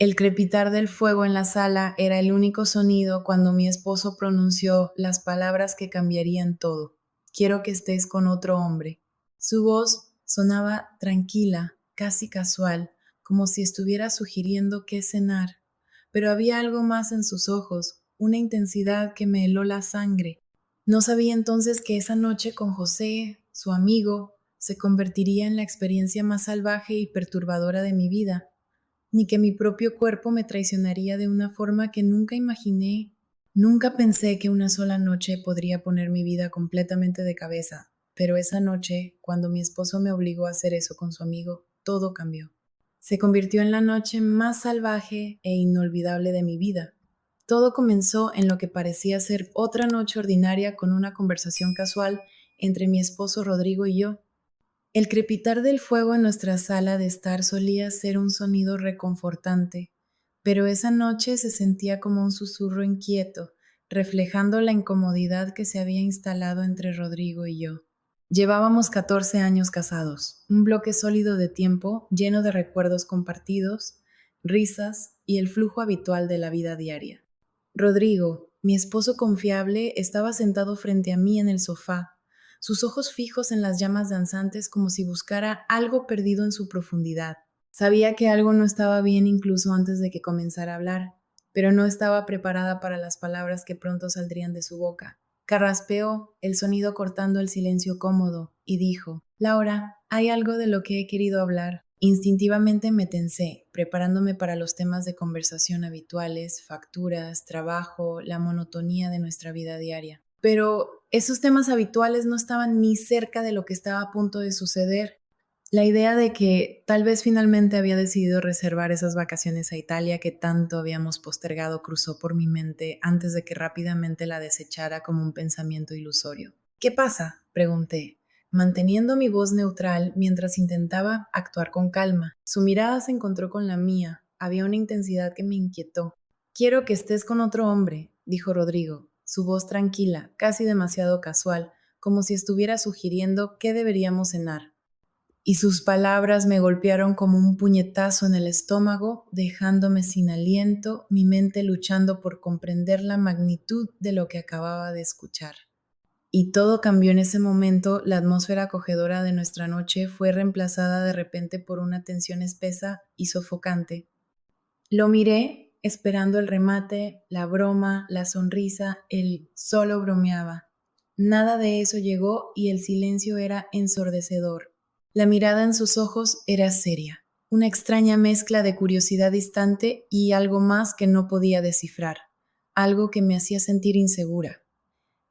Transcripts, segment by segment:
El crepitar del fuego en la sala era el único sonido cuando mi esposo pronunció las palabras que cambiarían todo. Quiero que estés con otro hombre. Su voz sonaba tranquila, casi casual, como si estuviera sugiriendo qué cenar. Pero había algo más en sus ojos, una intensidad que me heló la sangre. No sabía entonces que esa noche con José, su amigo, se convertiría en la experiencia más salvaje y perturbadora de mi vida, ni que mi propio cuerpo me traicionaría de una forma que nunca imaginé. Nunca pensé que una sola noche podría poner mi vida completamente de cabeza, pero esa noche, cuando mi esposo me obligó a hacer eso con su amigo, todo cambió. Se convirtió en la noche más salvaje e inolvidable de mi vida. Todo comenzó en lo que parecía ser otra noche ordinaria con una conversación casual entre mi esposo Rodrigo y yo. El crepitar del fuego en nuestra sala de estar solía ser un sonido reconfortante, pero esa noche se sentía como un susurro inquieto, reflejando la incomodidad que se había instalado entre Rodrigo y yo. Llevábamos 14 años casados, un bloque sólido de tiempo lleno de recuerdos compartidos, risas y el flujo habitual de la vida diaria. Rodrigo, mi esposo confiable, estaba sentado frente a mí en el sofá, sus ojos fijos en las llamas danzantes como si buscara algo perdido en su profundidad. Sabía que algo no estaba bien incluso antes de que comenzara a hablar, pero no estaba preparada para las palabras que pronto saldrían de su boca. Carraspeó, el sonido cortando el silencio cómodo, y dijo: Laura, hay algo de lo que he querido hablar. Instintivamente me tensé, preparándome para los temas de conversación habituales, facturas, trabajo, la monotonía de nuestra vida diaria. Pero esos temas habituales no estaban ni cerca de lo que estaba a punto de suceder. La idea de que tal vez finalmente había decidido reservar esas vacaciones a Italia que tanto habíamos postergado cruzó por mi mente antes de que rápidamente la desechara como un pensamiento ilusorio. ¿Qué pasa?, pregunté, manteniendo mi voz neutral mientras intentaba actuar con calma. Su mirada se encontró con la mía. Había una intensidad que me inquietó. Quiero que estés con otro hombre, dijo Rodrigo, su voz tranquila, casi demasiado casual, como si estuviera sugiriendo qué deberíamos cenar. Y sus palabras me golpearon como un puñetazo en el estómago, dejándome sin aliento, mi mente luchando por comprender la magnitud de lo que acababa de escuchar. Y todo cambió en ese momento. La atmósfera acogedora de nuestra noche fue reemplazada de repente por una tensión espesa y sofocante. Lo miré, esperando el remate, la broma, la sonrisa, el solo bromeaba. Nada de eso llegó y el silencio era ensordecedor. La mirada en sus ojos era seria, una extraña mezcla de curiosidad distante y algo más que no podía descifrar, algo que me hacía sentir insegura.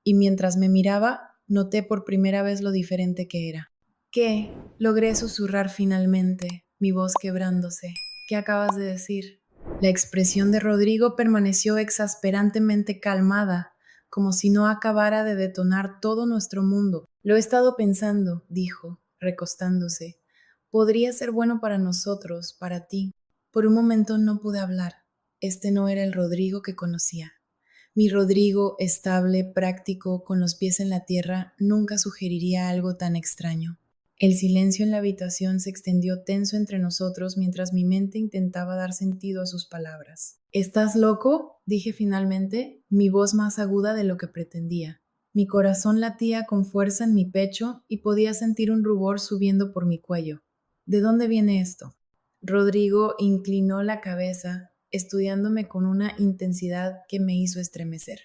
Y mientras me miraba, noté por primera vez lo diferente que era. ¿Qué? Logré susurrar finalmente, mi voz quebrándose. ¿Qué acabas de decir? La expresión de Rodrigo permaneció exasperantemente calmada, como si no acabara de detonar todo nuestro mundo. Lo he estado pensando, dijo, recostándose. Podría ser bueno para nosotros, para ti. Por un momento no pude hablar. Este no era el Rodrigo que conocía. Mi Rodrigo, estable, práctico, con los pies en la tierra, nunca sugeriría algo tan extraño. El silencio en la habitación se extendió tenso entre nosotros mientras mi mente intentaba dar sentido a sus palabras. ¿Estás loco?, dije finalmente, mi voz más aguda de lo que pretendía. Mi corazón latía con fuerza en mi pecho y podía sentir un rubor subiendo por mi cuello. ¿De dónde viene esto? Rodrigo inclinó la cabeza, estudiándome con una intensidad que me hizo estremecer.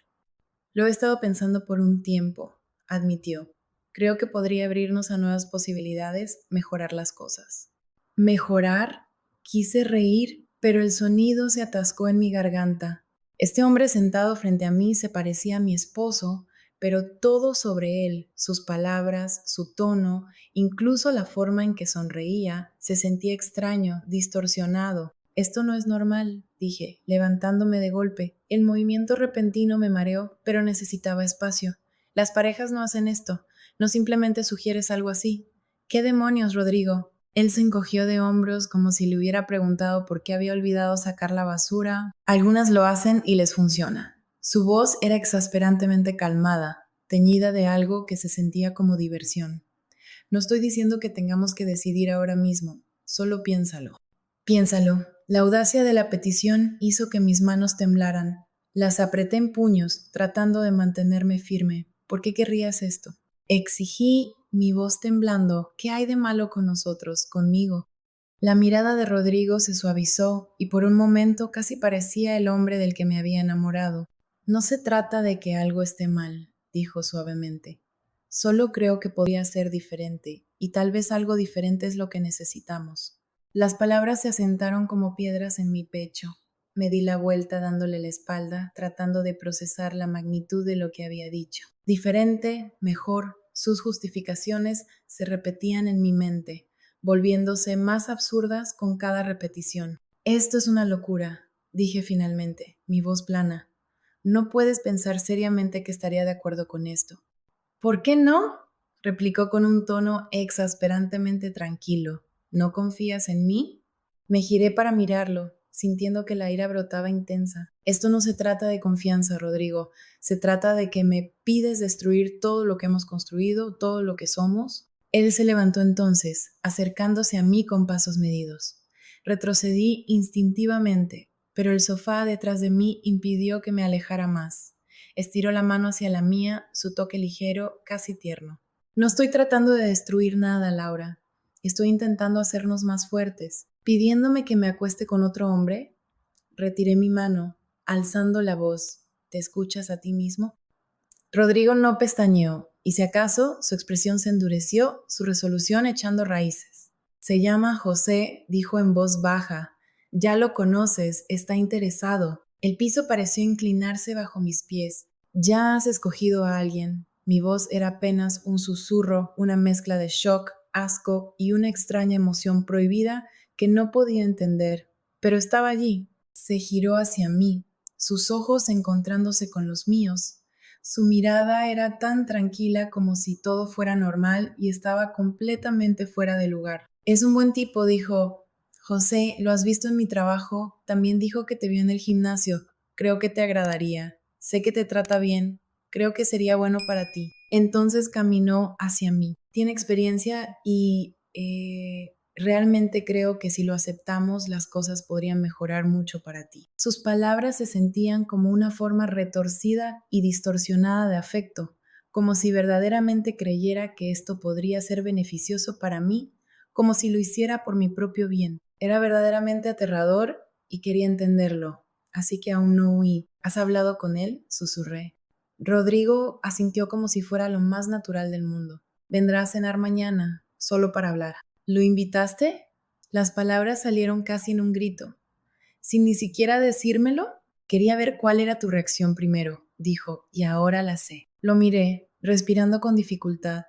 Lo he estado pensando por un tiempo, admitió. Creo que podría abrirnos a nuevas posibilidades, mejorar las cosas. ¿Mejorar? Quise reír, pero el sonido se atascó en mi garganta. Este hombre sentado frente a mí se parecía a mi esposo, pero todo sobre él, sus palabras, su tono, incluso la forma en que sonreía, se sentía extraño, distorsionado. Esto no es normal, dije, levantándome de golpe. El movimiento repentino me mareó, pero necesitaba espacio. Las parejas no hacen esto. No simplemente sugieres algo así. ¿Qué demonios, Rodrigo? Él se encogió de hombros como si le hubiera preguntado por qué había olvidado sacar la basura. Algunas lo hacen y les funciona. Su voz era exasperantemente calmada, teñida de algo que se sentía como diversión. No estoy diciendo que tengamos que decidir ahora mismo, solo piénsalo. Piénsalo. La audacia de la petición hizo que mis manos temblaran. Las apreté en puños, tratando de mantenerme firme. ¿Por qué querrías esto? Exigí, mi voz temblando. ¿Qué hay de malo con nosotros, conmigo? La mirada de Rodrigo se suavizó y por un momento casi parecía el hombre del que me había enamorado. No se trata de que algo esté mal, dijo suavemente. Solo creo que podría ser diferente, y tal vez algo diferente es lo que necesitamos. Las palabras se asentaron como piedras en mi pecho. Me di la vuelta dándole la espalda, tratando de procesar la magnitud de lo que había dicho. Diferente, mejor, sus justificaciones se repetían en mi mente, volviéndose más absurdas con cada repetición. Esto es una locura, dije finalmente, mi voz plana. No puedes pensar seriamente que estaría de acuerdo con esto. ¿Por qué no? Replicó con un tono exasperantemente tranquilo. ¿No confías en mí? Me giré para mirarlo, sintiendo que la ira brotaba intensa. Esto no se trata de confianza, Rodrigo. Se trata de que me pides destruir todo lo que hemos construido, todo lo que somos. Él se levantó entonces, acercándose a mí con pasos medidos. Retrocedí instintivamente, pero el sofá detrás de mí impidió que me alejara más. Estiró la mano hacia la mía, su toque ligero, casi tierno. No estoy tratando de destruir nada, Laura. Estoy intentando hacernos más fuertes. Pidiéndome que me acueste con otro hombre, retiré mi mano, alzando la voz. ¿Te escuchas a ti mismo? Rodrigo no pestañeó, y si acaso su expresión se endureció, su resolución echando raíces. Se llama José, dijo en voz baja. Ya lo conoces, está interesado. El piso pareció inclinarse bajo mis pies. Ya has escogido a alguien. Mi voz era apenas un susurro, una mezcla de shock, asco y una extraña emoción prohibida que no podía entender. Pero estaba allí. Se giró hacia mí, sus ojos encontrándose con los míos. Su mirada era tan tranquila como si todo fuera normal y estaba completamente fuera de lugar. Es un buen tipo, dijo. José, lo has visto en mi trabajo. También dijo que te vio en el gimnasio. Creo que te agradaría. Sé que te trata bien. Creo que sería bueno para ti. Entonces caminó hacia mí. Tiene experiencia y realmente creo que si lo aceptamos, las cosas podrían mejorar mucho para ti. Sus palabras se sentían como una forma retorcida y distorsionada de afecto, como si verdaderamente creyera que esto podría ser beneficioso para mí, como si lo hiciera por mi propio bien. Era verdaderamente aterrador y quería entenderlo, así que aún no huí. ¿Has hablado con él? Susurré. Rodrigo asintió como si fuera lo más natural del mundo. Vendrá a cenar mañana, solo para hablar. ¿Lo invitaste? Las palabras salieron casi en un grito. Sin ni siquiera decírmelo, quería ver cuál era tu reacción primero, dijo, y ahora la sé. Lo miré, respirando con dificultad.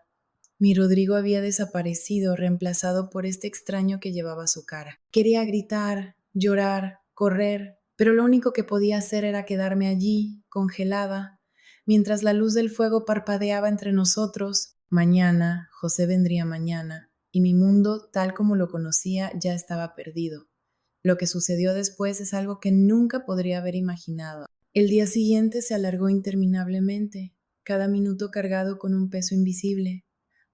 Mi Rodrigo había desaparecido, reemplazado por este extraño que llevaba su cara. Quería gritar, llorar, correr, pero lo único que podía hacer era quedarme allí, congelada, mientras la luz del fuego parpadeaba entre nosotros. Mañana, José vendría mañana, y mi mundo, tal como lo conocía, ya estaba perdido. Lo que sucedió después es algo que nunca podría haber imaginado. El día siguiente se alargó interminablemente, cada minuto cargado con un peso invisible.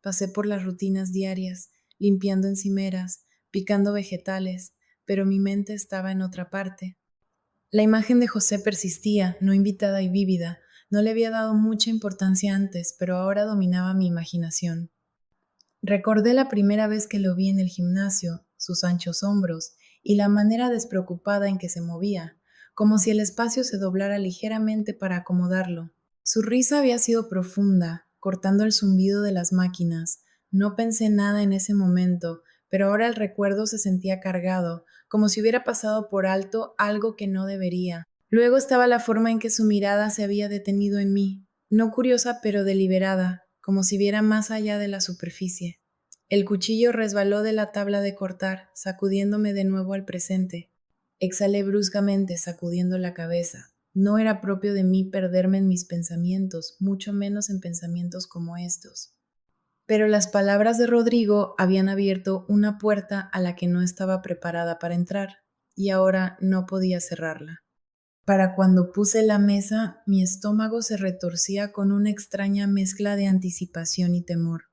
Pasé por las rutinas diarias, limpiando encimeras, picando vegetales, pero mi mente estaba en otra parte. La imagen de José persistía, no invitada y vívida. No le había dado mucha importancia antes, pero ahora dominaba mi imaginación. Recordé la primera vez que lo vi en el gimnasio, sus anchos hombros y la manera despreocupada en que se movía, como si el espacio se doblara ligeramente para acomodarlo. Su risa había sido profunda, cortando el zumbido de las máquinas. No pensé nada en ese momento, pero ahora el recuerdo se sentía cargado, como si hubiera pasado por alto algo que no debería. Luego estaba la forma en que su mirada se había detenido en mí, no curiosa pero deliberada, como si viera más allá de la superficie. El cuchillo resbaló de la tabla de cortar, sacudiéndome de nuevo al presente. Exhalé bruscamente, sacudiendo la cabeza. No era propio de mí perderme en mis pensamientos, mucho menos en pensamientos como estos. Pero las palabras de Rodrigo habían abierto una puerta a la que no estaba preparada para entrar, y ahora no podía cerrarla. Para cuando puse la mesa, mi estómago se retorcía con una extraña mezcla de anticipación y temor.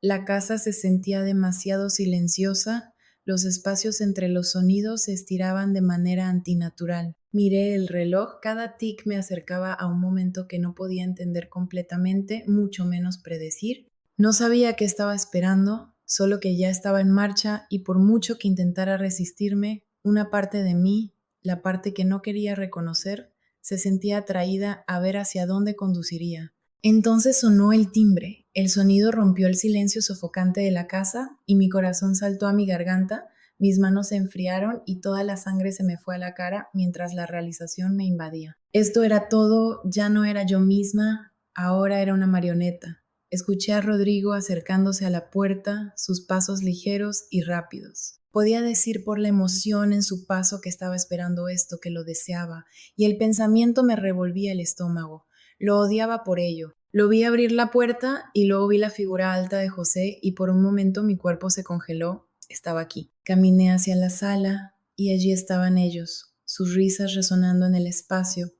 La casa se sentía demasiado silenciosa, Los espacios entre los sonidos se estiraban de manera antinatural. Miré el reloj, cada tic me acercaba a un momento que no podía entender completamente, mucho menos predecir. No sabía qué estaba esperando, solo que ya estaba en marcha y por mucho que intentara resistirme, una parte de mí, la parte que no quería reconocer, se sentía atraída a ver hacia dónde conduciría. Entonces sonó el timbre. El sonido rompió el silencio sofocante de la casa y mi corazón saltó a mi garganta, mis manos se enfriaron y toda la sangre se me fue a la cara mientras la realización me invadía. Esto era todo, ya no era yo misma, ahora era una marioneta. Escuché a Rodrigo acercándose a la puerta, sus pasos ligeros y rápidos. Podía decir por la emoción en su paso que estaba esperando esto, que lo deseaba, y el pensamiento me revolvía el estómago. Lo odiaba por ello. Lo vi abrir la puerta y luego vi la figura alta de José y por un momento mi cuerpo se congeló. Estaba aquí. Caminé hacia la sala y allí estaban ellos, sus risas resonando en el espacio,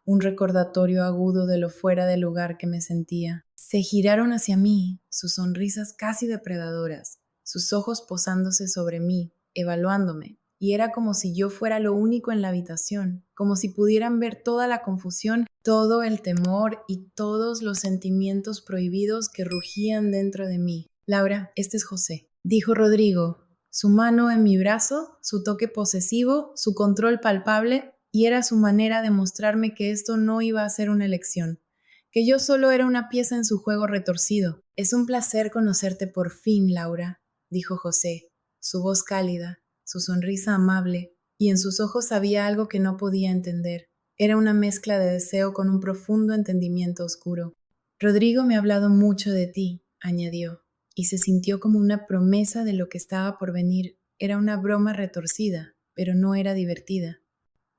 un recordatorio agudo de lo fuera de lugar que me sentía. Se giraron hacia mí, sus sonrisas casi depredadoras, sus ojos posándose sobre mí, evaluándome, y era como si yo fuera lo único en la habitación, como si pudieran ver toda la confusión, todo el temor y todos los sentimientos prohibidos que rugían dentro de mí. Laura, este es José, dijo Rodrigo, su mano en mi brazo, su toque posesivo, su control palpable, y era su manera de mostrarme que esto no iba a ser una elección, que yo solo era una pieza en su juego retorcido. Es un placer conocerte por fin, Laura, dijo José, su voz cálida, su sonrisa amable, y en sus ojos había algo que no podía entender. Era una mezcla de deseo con un profundo entendimiento oscuro. Rodrigo me ha hablado mucho de ti, añadió, y se sintió como una promesa de lo que estaba por venir. Era una broma retorcida, pero no era divertida.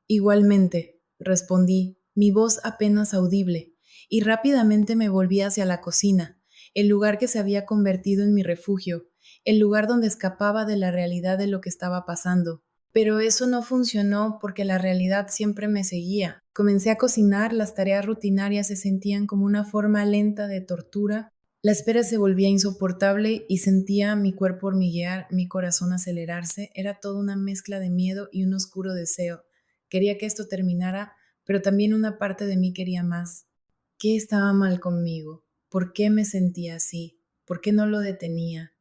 Igualmente, respondí, mi voz apenas audible, y rápidamente me volví hacia la cocina, el lugar que se había convertido en mi refugio, el lugar donde escapaba de la realidad de lo que estaba pasando. Pero eso no funcionó porque la realidad siempre me seguía. Comencé a cocinar, las tareas rutinarias se sentían como una forma lenta de tortura. La espera se volvía insoportable y sentía mi cuerpo hormiguear, mi corazón acelerarse. Era toda una mezcla de miedo y un oscuro deseo. Quería que esto terminara, pero también una parte de mí quería más. ¿Qué estaba mal conmigo? ¿Por qué me sentía así? ¿Por qué no lo detenía?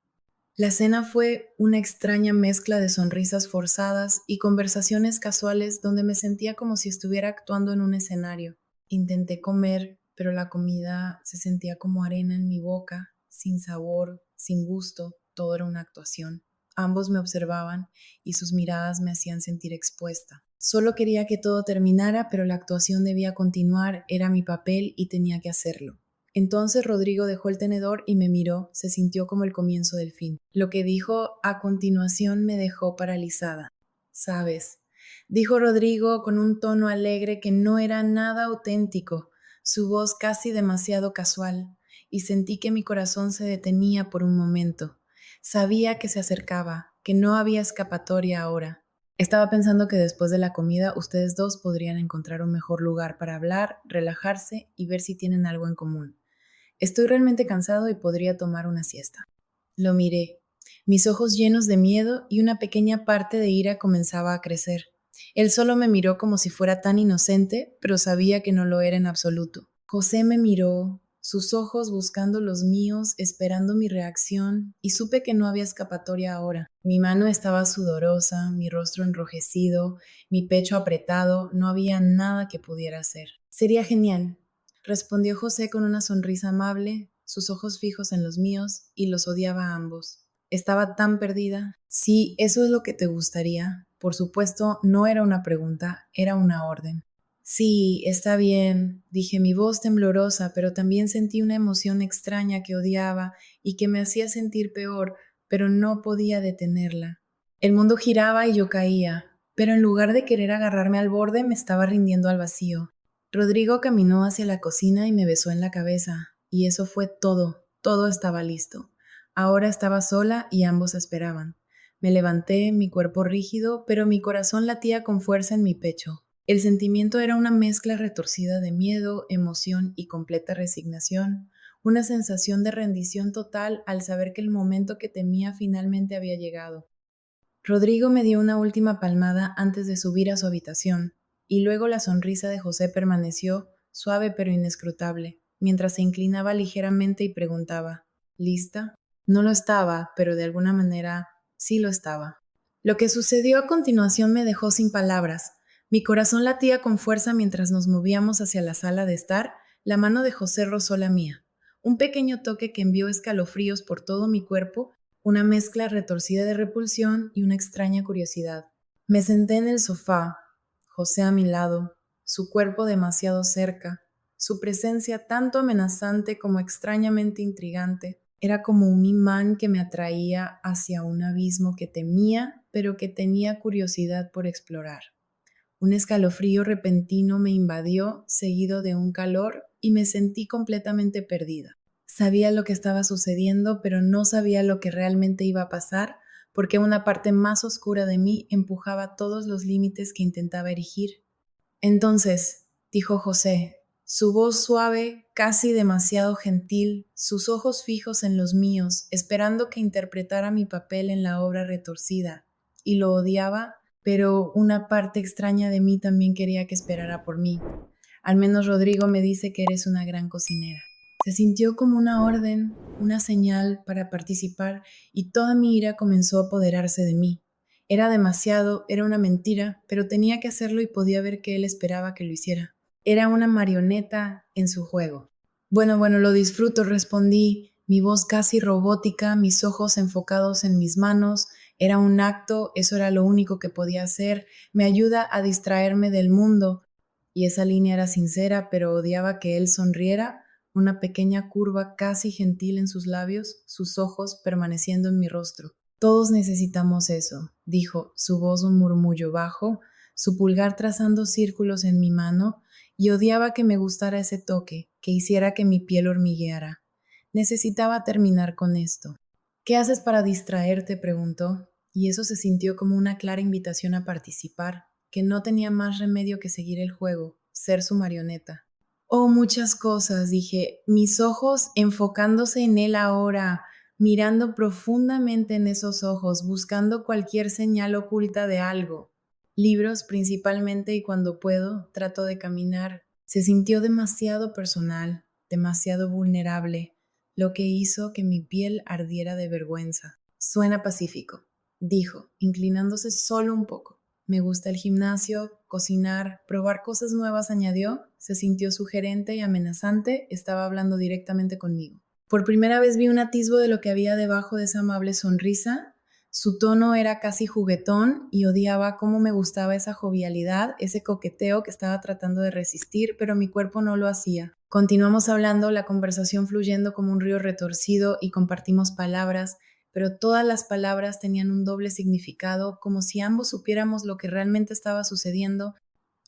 La cena fue una extraña mezcla de sonrisas forzadas y conversaciones casuales donde me sentía como si estuviera actuando en un escenario. Intenté comer, pero la comida se sentía como arena en mi boca, sin sabor, sin gusto, todo era una actuación. Ambos me observaban y sus miradas me hacían sentir expuesta. Solo quería que todo terminara, pero la actuación debía continuar, era mi papel y tenía que hacerlo. Entonces Rodrigo dejó el tenedor y me miró, se sintió como el comienzo del fin. Lo que dijo a continuación me dejó paralizada. ¿Sabes? Dijo Rodrigo con un tono alegre que no era nada auténtico, su voz casi demasiado casual, y sentí que mi corazón se detenía por un momento. Sabía que se acercaba, que no había escapatoria ahora. Estaba pensando que después de la comida ustedes dos podrían encontrar un mejor lugar para hablar, relajarse y ver si tienen algo en común. Estoy realmente cansado y podría tomar una siesta. Lo miré, mis ojos llenos de miedo y una pequeña parte de ira comenzaba a crecer. Él solo me miró como si fuera tan inocente, pero sabía que no lo era en absoluto. José me miró, sus ojos buscando los míos, esperando mi reacción, y supe que no había escapatoria ahora. Mi mano estaba sudorosa, mi rostro enrojecido, mi pecho apretado, no había nada que pudiera hacer. Sería genial, respondió José con una sonrisa amable, sus ojos fijos en los míos, y los odiaba a ambos. Estaba tan perdida. Sí, eso es lo que te gustaría. Por supuesto, no era una pregunta, era una orden. Sí, está bien, dije mi voz temblorosa, pero también sentí una emoción extraña que odiaba y que me hacía sentir peor, pero no podía detenerla. El mundo giraba y yo caía, pero en lugar de querer agarrarme al borde, me estaba rindiendo al vacío. Rodrigo caminó hacia la cocina y me besó en la cabeza, y eso fue todo, todo estaba listo. Ahora estaba sola y ambos esperaban. Me levanté, mi cuerpo rígido, pero mi corazón latía con fuerza en mi pecho. El sentimiento era una mezcla retorcida de miedo, emoción y completa resignación, una sensación de rendición total al saber que el momento que temía finalmente había llegado. Rodrigo me dio una última palmada antes de subir a su habitación, y luego la sonrisa de José permaneció suave pero inescrutable, mientras se inclinaba ligeramente y preguntaba, ¿lista? No lo estaba, pero de alguna manera sí lo estaba. Lo que sucedió a continuación me dejó sin palabras. Mi corazón latía con fuerza mientras nos movíamos hacia la sala de estar. La mano de José rozó la mía. Un pequeño toque que envió escalofríos por todo mi cuerpo, una mezcla retorcida de repulsión y una extraña curiosidad. Me senté en el sofá, José a mi lado, su cuerpo demasiado cerca, su presencia tanto amenazante como extrañamente intrigante. Era como un imán que me atraía hacia un abismo que temía, pero que tenía curiosidad por explorar. Un escalofrío repentino me invadió, seguido de un calor, y me sentí completamente perdida. Sabía lo que estaba sucediendo, pero no sabía lo que realmente iba a pasar, porque una parte más oscura de mí empujaba todos los límites que intentaba erigir. Entonces, dijo José, su voz suave, casi demasiado gentil, sus ojos fijos en los míos, esperando que interpretara mi papel en la obra retorcida, y lo odiaba, pero una parte extraña de mí también quería que esperara por mí. Al menos Rodrigo me dice que eres una gran cocinera. Se sintió como una orden, una señal para participar, y toda mi ira comenzó a apoderarse de mí. Era demasiado, era una mentira, pero tenía que hacerlo y podía ver que él esperaba que lo hiciera. Era una marioneta en su juego. Bueno, lo disfruto, respondí, mi voz casi robótica, mis ojos enfocados en mis manos. Era un acto, eso era lo único que podía hacer. Me ayuda a distraerme del mundo. Y esa línea era sincera, pero odiaba que él sonriera, una pequeña curva casi gentil en sus labios, sus ojos permaneciendo en mi rostro. Todos necesitamos eso, dijo, su voz un murmullo bajo, su pulgar trazando círculos en mi mano, y odiaba que me gustara ese toque, que hiciera que mi piel hormigueara. Necesitaba terminar con esto. ¿Qué haces para distraerte?, preguntó, y eso se sintió como una clara invitación a participar, que no tenía más remedio que seguir el juego, ser su marioneta. Oh, muchas cosas, dije, mis ojos enfocándose en él ahora, mirando profundamente en esos ojos, buscando cualquier señal oculta de algo. Libros principalmente, y cuando puedo, trato de caminar. Se sintió demasiado personal, demasiado vulnerable, lo que hizo que mi piel ardiera de vergüenza. Suena pacífico, dijo, inclinándose solo un poco. Me gusta el gimnasio, cocinar, probar cosas nuevas, añadió. Se sintió sugerente y amenazante, estaba hablando directamente conmigo. Por primera vez vi un atisbo de lo que había debajo de esa amable sonrisa. Su tono era casi juguetón y odiaba cómo me gustaba esa jovialidad, ese coqueteo que estaba tratando de resistir, pero mi cuerpo no lo hacía. Continuamos hablando, la conversación fluyendo como un río retorcido, y compartimos palabras, pero todas las palabras tenían un doble significado, como si ambos supiéramos lo que realmente estaba sucediendo,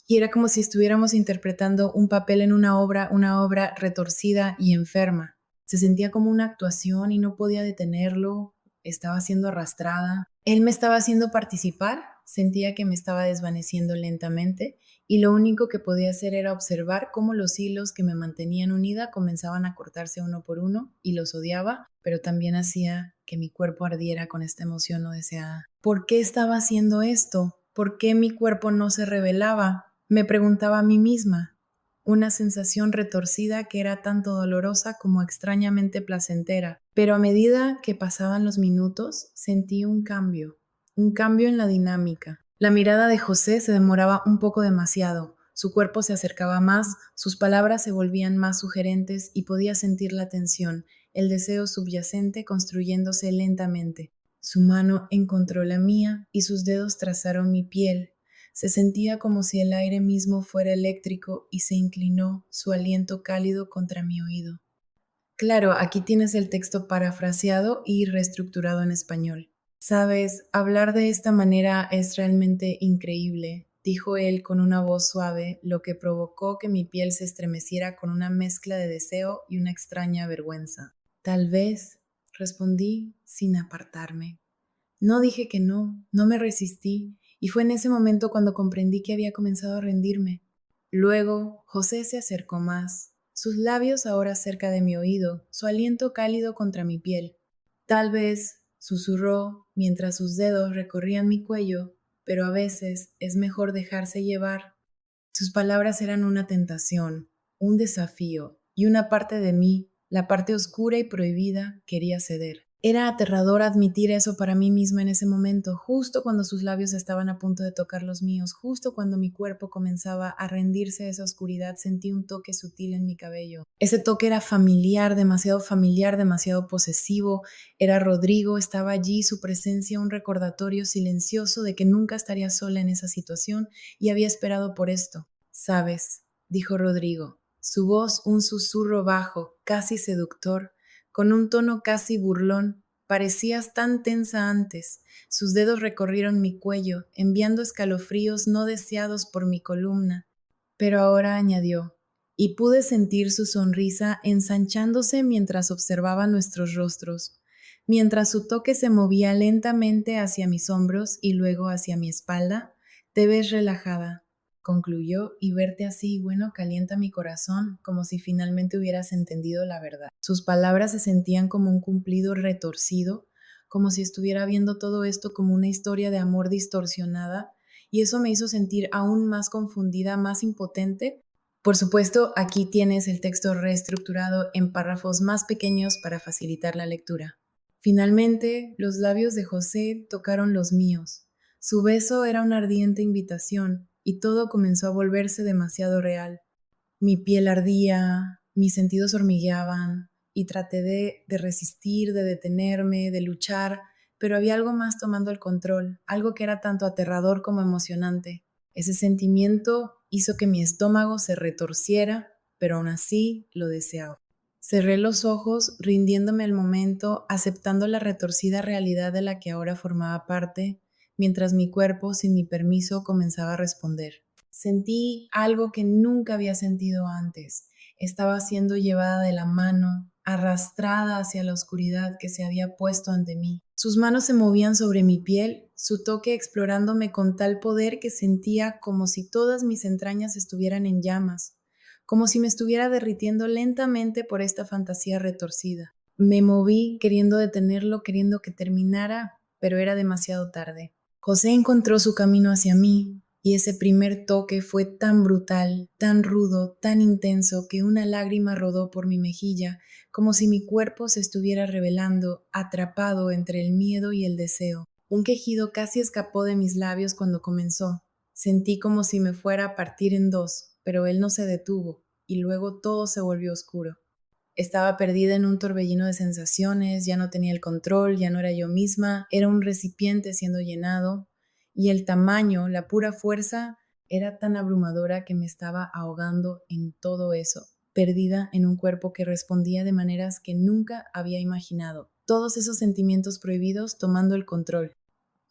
y era como si estuviéramos interpretando un papel en una obra retorcida y enferma. Se sentía como una actuación y no podía detenerlo, estaba siendo arrastrada. Él me estaba haciendo participar, sentía que me estaba desvaneciendo lentamente, y lo único que podía hacer era observar cómo los hilos que me mantenían unida comenzaban a cortarse uno por uno, y los odiaba, pero también hacía que mi cuerpo ardiera con esta emoción no deseada. ¿Por qué estaba haciendo esto? ¿Por qué mi cuerpo no se rebelaba? Me preguntaba a mí misma. Una sensación retorcida que era tanto dolorosa como extrañamente placentera. Pero a medida que pasaban los minutos, sentí un cambio en la dinámica. La mirada de José se demoraba un poco demasiado. Su cuerpo se acercaba más, sus palabras se volvían más sugerentes y podía sentir la tensión, el deseo subyacente construyéndose lentamente. Su mano encontró la mía y sus dedos trazaron mi piel. Se sentía como si el aire mismo fuera eléctrico y se inclinó, su aliento cálido contra mi oído. Claro, aquí tienes el texto parafraseado y reestructurado en español. Sabes, hablar de esta manera es realmente increíble, dijo él con una voz suave, lo que provocó que mi piel se estremeciera con una mezcla de deseo y una extraña vergüenza. Tal vez, respondí sin apartarme. No dije que no me resistí, y fue en ese momento cuando comprendí que había comenzado a rendirme. Luego, José se acercó más, sus labios ahora cerca de mi oído, su aliento cálido contra mi piel. Tal vez, susurró mientras sus dedos recorrían mi cuello, pero a veces es mejor dejarse llevar. Sus palabras eran una tentación, un desafío, y una parte de mí, la parte oscura y prohibida, quería ceder. Era aterrador admitir eso para mí misma en ese momento, justo cuando sus labios estaban a punto de tocar los míos, justo cuando mi cuerpo comenzaba a rendirse a esa oscuridad, sentí un toque sutil en mi cabello. Ese toque era familiar, demasiado posesivo. Era Rodrigo, estaba allí, su presencia un recordatorio silencioso de que nunca estaría sola en esa situación y había esperado por esto. ¿Sabes?, dijo Rodrigo, su voz un susurro bajo, casi seductor, con un tono casi burlón. Parecías tan tensa antes. Sus dedos recorrieron mi cuello, enviando escalofríos no deseados por mi columna. Pero ahora añadió, y pude sentir su sonrisa ensanchándose mientras observaba nuestros rostros, mientras su toque se movía lentamente hacia mis hombros y luego hacia mi espalda. Te ves relajada, concluyó, y verte así, bueno, calienta mi corazón, como si finalmente hubieras entendido la verdad. Sus palabras se sentían como un cumplido retorcido, como si estuviera viendo todo esto como una historia de amor distorsionada, y eso me hizo sentir aún más confundida, más impotente. Por supuesto, aquí tienes el texto reestructurado en párrafos más pequeños para facilitar la lectura. Finalmente, los labios de José tocaron los míos. Su beso era una ardiente invitación, y todo comenzó a volverse demasiado real. Mi piel ardía, mis sentidos hormigueaban, y traté de resistir, de detenerme, de luchar, pero había algo más tomando el control, algo que era tanto aterrador como emocionante. Ese sentimiento hizo que mi estómago se retorciera, pero aún así lo deseaba. Cerré los ojos, rindiéndome al momento, aceptando la retorcida realidad de la que ahora formaba parte, mientras mi cuerpo, sin mi permiso, comenzaba a responder. Sentí algo que nunca había sentido antes. Estaba siendo llevada de la mano, arrastrada hacia la oscuridad que se había puesto ante mí. Sus manos se movían sobre mi piel, su toque explorándome con tal poder que sentía como si todas mis entrañas estuvieran en llamas, como si me estuviera derritiendo lentamente por esta fantasía retorcida. Me moví queriendo detenerlo, queriendo que terminara, pero era demasiado tarde. José encontró su camino hacia mí, y ese primer toque fue tan brutal, tan rudo, tan intenso, que una lágrima rodó por mi mejilla, como si mi cuerpo se estuviera revelando, atrapado entre el miedo y el deseo. Un quejido casi escapó de mis labios cuando comenzó. Sentí como si me fuera a partir en dos, pero él no se detuvo, y luego todo se volvió oscuro. Estaba perdida en un torbellino de sensaciones, ya no tenía el control, ya no era yo misma, era un recipiente siendo llenado, y el tamaño, la pura fuerza, era tan abrumadora que me estaba ahogando en todo eso, perdida en un cuerpo que respondía de maneras que nunca había imaginado. Todos esos sentimientos prohibidos tomando el control.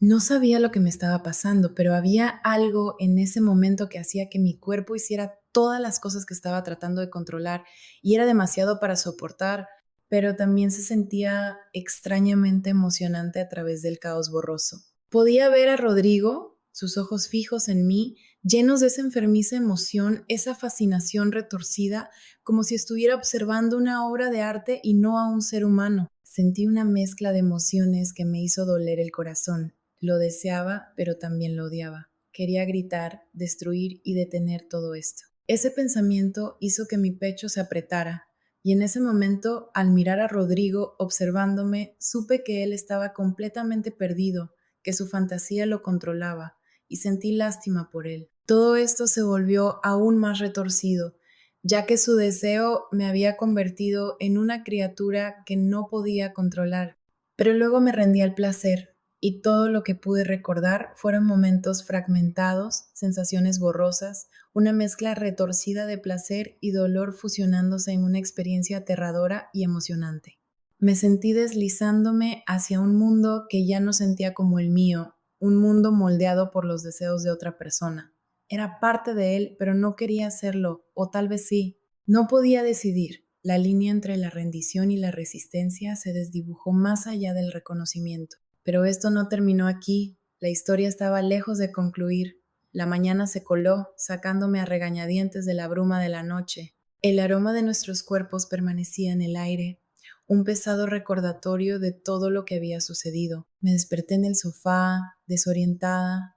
No sabía lo que me estaba pasando, pero había algo en ese momento que hacía que mi cuerpo hiciera todas las cosas que estaba tratando de controlar, y era demasiado para soportar, pero también se sentía extrañamente emocionante a través del caos borroso. Podía ver a Rodrigo, sus ojos fijos en mí, llenos de esa enfermiza emoción, esa fascinación retorcida, como si estuviera observando una obra de arte y no a un ser humano. Sentí una mezcla de emociones que me hizo doler el corazón. Lo deseaba, pero también lo odiaba. Quería gritar, destruir y detener todo esto. Ese pensamiento hizo que mi pecho se apretara, y en ese momento, al mirar a Rodrigo observándome, supe que él estaba completamente perdido, que su fantasía lo controlaba, y sentí lástima por él. Todo esto se volvió aún más retorcido, ya que su deseo me había convertido en una criatura que no podía controlar. Pero luego me rendí al placer, y todo lo que pude recordar fueron momentos fragmentados, sensaciones borrosas, una mezcla retorcida de placer y dolor fusionándose en una experiencia aterradora y emocionante. Me sentí deslizándome hacia un mundo que ya no sentía como el mío, un mundo moldeado por los deseos de otra persona. Era parte de él, pero no quería hacerlo, o tal vez sí. No podía decidir. La línea entre la rendición y la resistencia se desdibujó más allá del reconocimiento. Pero esto no terminó aquí. La historia estaba lejos de concluir. La mañana se coló, sacándome a regañadientes de la bruma de la noche. El aroma de nuestros cuerpos permanecía en el aire, un pesado recordatorio de todo lo que había sucedido. Me desperté en el sofá, desorientada,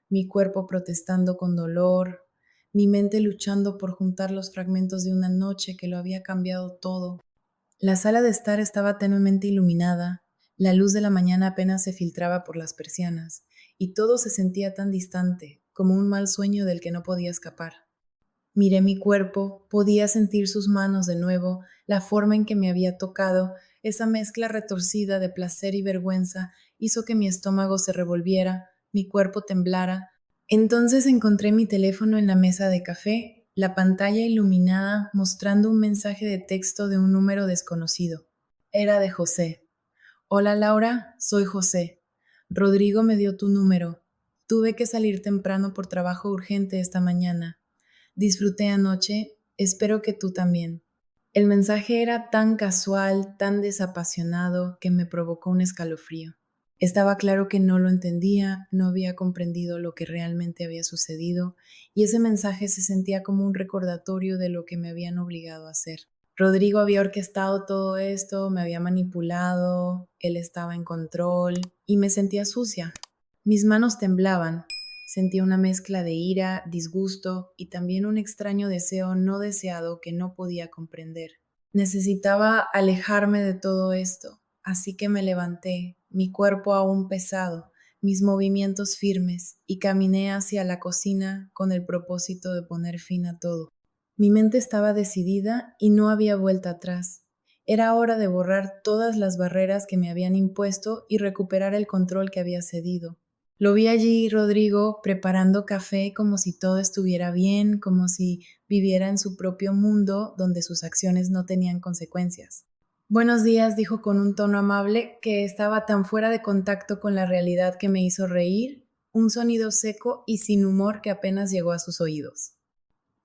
mi cuerpo protestando con dolor, mi mente luchando por juntar los fragmentos de una noche que lo había cambiado todo. La sala de estar estaba tenuemente iluminada, la luz de la mañana apenas se filtraba por las persianas, y todo se sentía tan distante, como un mal sueño del que no podía escapar. Miré mi cuerpo, podía sentir sus manos de nuevo, la forma en que me había tocado, esa mezcla retorcida de placer y vergüenza hizo que mi estómago se revolviera, mi cuerpo temblara. Entonces encontré mi teléfono en la mesa de café, la pantalla iluminada mostrando un mensaje de texto de un número desconocido. Era de José. Hola Laura, soy José. Rodrigo me dio tu número. Tuve que salir temprano por trabajo urgente esta mañana. Disfruté anoche, espero que tú también. El mensaje era tan casual, tan desapasionado, que me provocó un escalofrío. Estaba claro que no lo entendía, no había comprendido lo que realmente había sucedido, y ese mensaje se sentía como un recordatorio de lo que me habían obligado a hacer. Rodrigo había orquestado todo esto, me había manipulado, él estaba en control, y me sentía sucia. Mis manos temblaban. Sentía una mezcla de ira, disgusto y también un extraño deseo no deseado que no podía comprender. Necesitaba alejarme de todo esto, así que me levanté, mi cuerpo aún pesado, mis movimientos firmes, y caminé hacia la cocina con el propósito de poner fin a todo. Mi mente estaba decidida y no había vuelta atrás. Era hora de borrar todas las barreras que me habían impuesto y recuperar el control que había cedido. Lo vi allí, Rodrigo, preparando café como si todo estuviera bien, como si viviera en su propio mundo donde sus acciones no tenían consecuencias. Buenos días, dijo con un tono amable que estaba tan fuera de contacto con la realidad que me hizo reír, un sonido seco y sin humor que apenas llegó a sus oídos.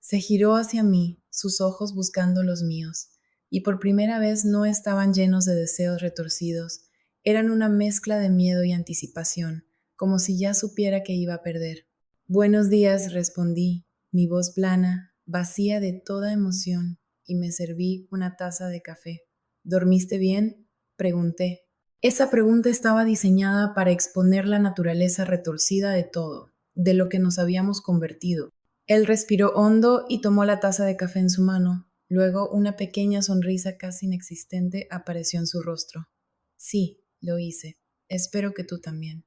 Se giró hacia mí, sus ojos buscando los míos, y por primera vez no estaban llenos de deseos retorcidos, eran una mezcla de miedo y anticipación, como si ya supiera que iba a perder. Buenos días, respondí, mi voz plana, vacía de toda emoción, y me serví una taza de café. ¿Dormiste bien? Pregunté. Esa pregunta estaba diseñada para exponer la naturaleza retorcida de todo, de lo que nos habíamos convertido. Él respiró hondo y tomó la taza de café en su mano. Luego una pequeña sonrisa casi inexistente apareció en su rostro. Sí, lo hice. Espero que tú también.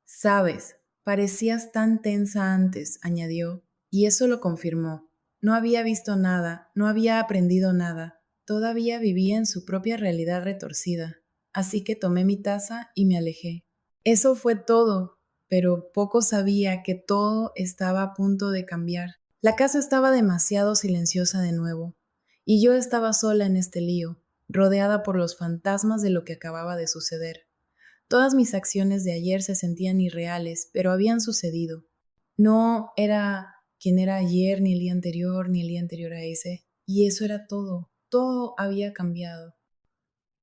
Sabes, parecías tan tensa antes, añadió, y eso lo confirmó. No había visto nada, no había aprendido nada, todavía vivía en su propia realidad retorcida. Así que tomé mi taza y me alejé. Eso fue todo, pero poco sabía que todo estaba a punto de cambiar. La casa estaba demasiado silenciosa de nuevo, y yo estaba sola en este lío, rodeada por los fantasmas de lo que acababa de suceder. Todas mis acciones de ayer se sentían irreales, pero habían sucedido. No era quien era ayer, ni el día anterior, ni el día anterior a ese, y eso era todo. Todo había cambiado.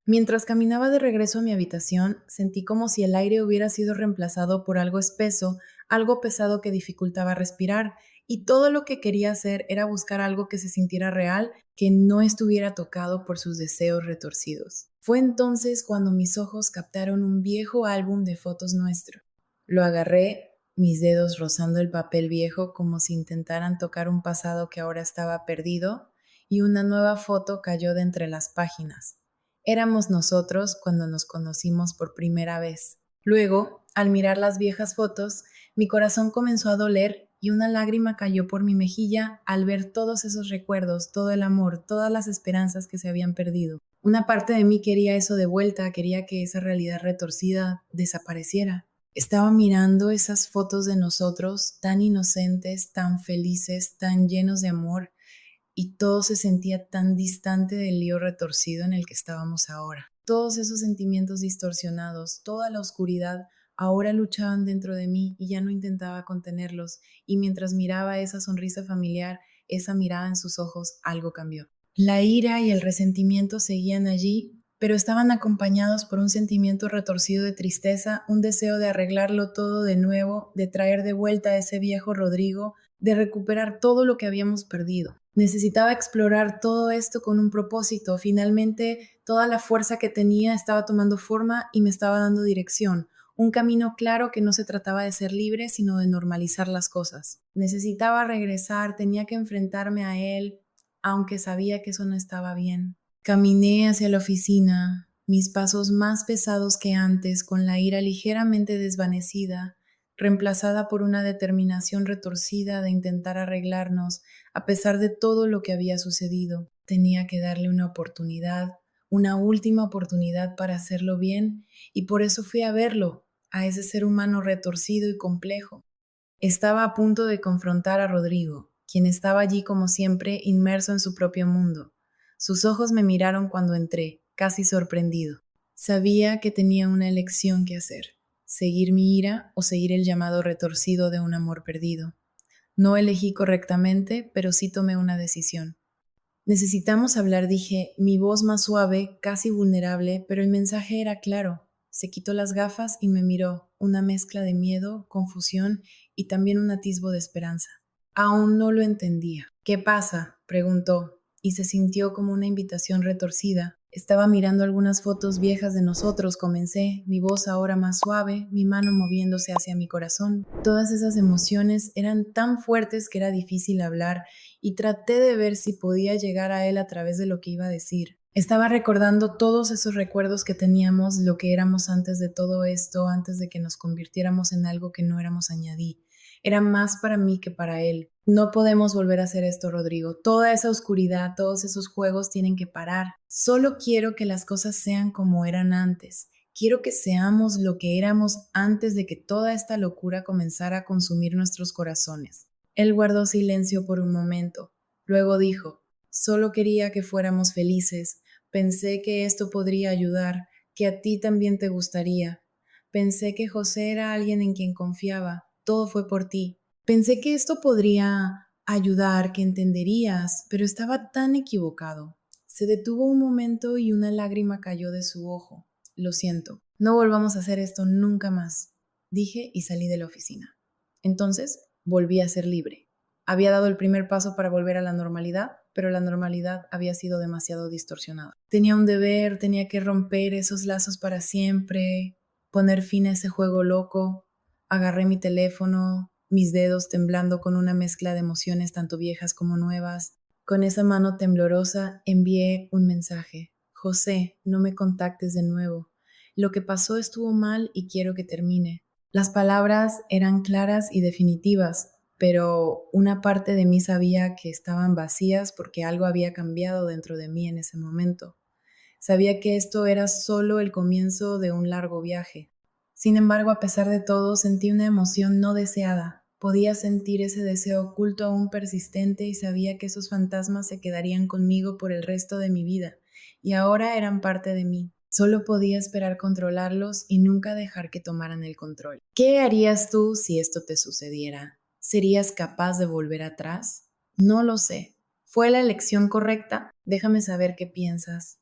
Mientras caminaba de regreso a mi habitación, sentí como si el aire hubiera sido reemplazado por algo espeso, algo pesado que dificultaba respirar, y todo lo que quería hacer era buscar algo que se sintiera real, que no estuviera tocado por sus deseos retorcidos. Fue entonces cuando mis ojos captaron un viejo álbum de fotos nuestro. Lo agarré, mis dedos rozando el papel viejo como si intentaran tocar un pasado que ahora estaba perdido, y una nueva foto cayó de entre las páginas. Éramos nosotros cuando nos conocimos por primera vez. Luego, al mirar las viejas fotos, mi corazón comenzó a doler y una lágrima cayó por mi mejilla al ver todos esos recuerdos, todo el amor, todas las esperanzas que se habían perdido. Una parte de mí quería eso de vuelta, quería que esa realidad retorcida desapareciera. Estaba mirando esas fotos de nosotros tan inocentes, tan felices, tan llenos de amor, y todo se sentía tan distante del lío retorcido en el que estábamos ahora. Todos esos sentimientos distorsionados, toda la oscuridad, ahora luchaban dentro de mí y ya no intentaba contenerlos, y mientras miraba esa sonrisa familiar, esa mirada en sus ojos, algo cambió. La ira y el resentimiento seguían allí, pero estaban acompañados por un sentimiento retorcido de tristeza, un deseo de arreglarlo todo de nuevo, de traer de vuelta a ese viejo Rodrigo de recuperar todo lo que habíamos perdido. Necesitaba explorar todo esto con un propósito. Finalmente, toda la fuerza que tenía estaba tomando forma y me estaba dando dirección. Un camino claro que no se trataba de ser libre, sino de normalizar las cosas. Necesitaba regresar, tenía que enfrentarme a él, aunque sabía que eso no estaba bien. Caminé hacia la oficina, mis pasos más pesados que antes, con la ira ligeramente desvanecida, reemplazada por una determinación retorcida de intentar arreglarnos, a pesar de todo lo que había sucedido. Tenía que darle una oportunidad, una última oportunidad para hacerlo bien, y por eso fui a verlo, a ese ser humano retorcido y complejo. Estaba a punto de confrontar a Rodrigo, quien estaba allí como siempre, inmerso en su propio mundo. Sus ojos me miraron cuando entré, casi sorprendido. Sabía que tenía una elección que hacer, seguir mi ira o seguir el llamado retorcido de un amor perdido. No elegí correctamente, pero sí tomé una decisión. Necesitamos hablar, dije, mi voz más suave, casi vulnerable, pero el mensaje era claro. Se quitó las gafas y me miró, una mezcla de miedo, confusión y también un atisbo de esperanza. Aún no lo entendía. ¿Qué pasa?, preguntó, y se sintió como una invitación retorcida. Estaba mirando algunas fotos viejas de nosotros, comencé, mi voz ahora más suave, mi mano moviéndose hacia mi corazón. Todas esas emociones eran tan fuertes que era difícil hablar y traté de ver si podía llegar a él a través de lo que iba a decir. Estaba recordando todos esos recuerdos que teníamos, lo que éramos antes de todo esto, antes de que nos convirtiéramos en algo que no éramos añadí. Era más para mí que para él. No podemos volver a hacer esto, Rodrigo. Toda esa oscuridad, todos esos juegos tienen que parar. Solo quiero que las cosas sean como eran antes. Quiero que seamos lo que éramos antes de que toda esta locura comenzara a consumir nuestros corazones. Él guardó silencio por un momento. Luego dijo, solo quería que fuéramos felices. Pensé que esto podría ayudar, que a ti también te gustaría. Pensé que José era alguien en quien confiaba. Todo fue por ti. Pensé que esto podría ayudar, que entenderías, pero estaba tan equivocado. Se detuvo un momento y una lágrima cayó de su ojo. Lo siento, no volvamos a hacer esto nunca más, dije y salí de la oficina. Entonces volví a ser libre. Había dado el primer paso para volver a la normalidad, pero la normalidad había sido demasiado distorsionada. Tenía un deber, tenía que romper esos lazos para siempre, poner fin a ese juego loco. Agarré mi teléfono, mis dedos temblando con una mezcla de emociones tanto viejas como nuevas. Con esa mano temblorosa envié un mensaje. José, no me contactes de nuevo. Lo que pasó estuvo mal y quiero que termine. Las palabras eran claras y definitivas, pero una parte de mí sabía que estaban vacías porque algo había cambiado dentro de mí en ese momento. Sabía que esto era solo el comienzo de un largo viaje. Sin embargo, a pesar de todo, sentí una emoción no deseada. Podía sentir ese deseo oculto aún persistente y sabía que esos fantasmas se quedarían conmigo por el resto de mi vida, y ahora eran parte de mí. Solo podía esperar controlarlos y nunca dejar que tomaran el control. ¿Qué harías tú si esto te sucediera? ¿Serías capaz de volver atrás? No lo sé. ¿Fue la elección correcta? Déjame saber qué piensas.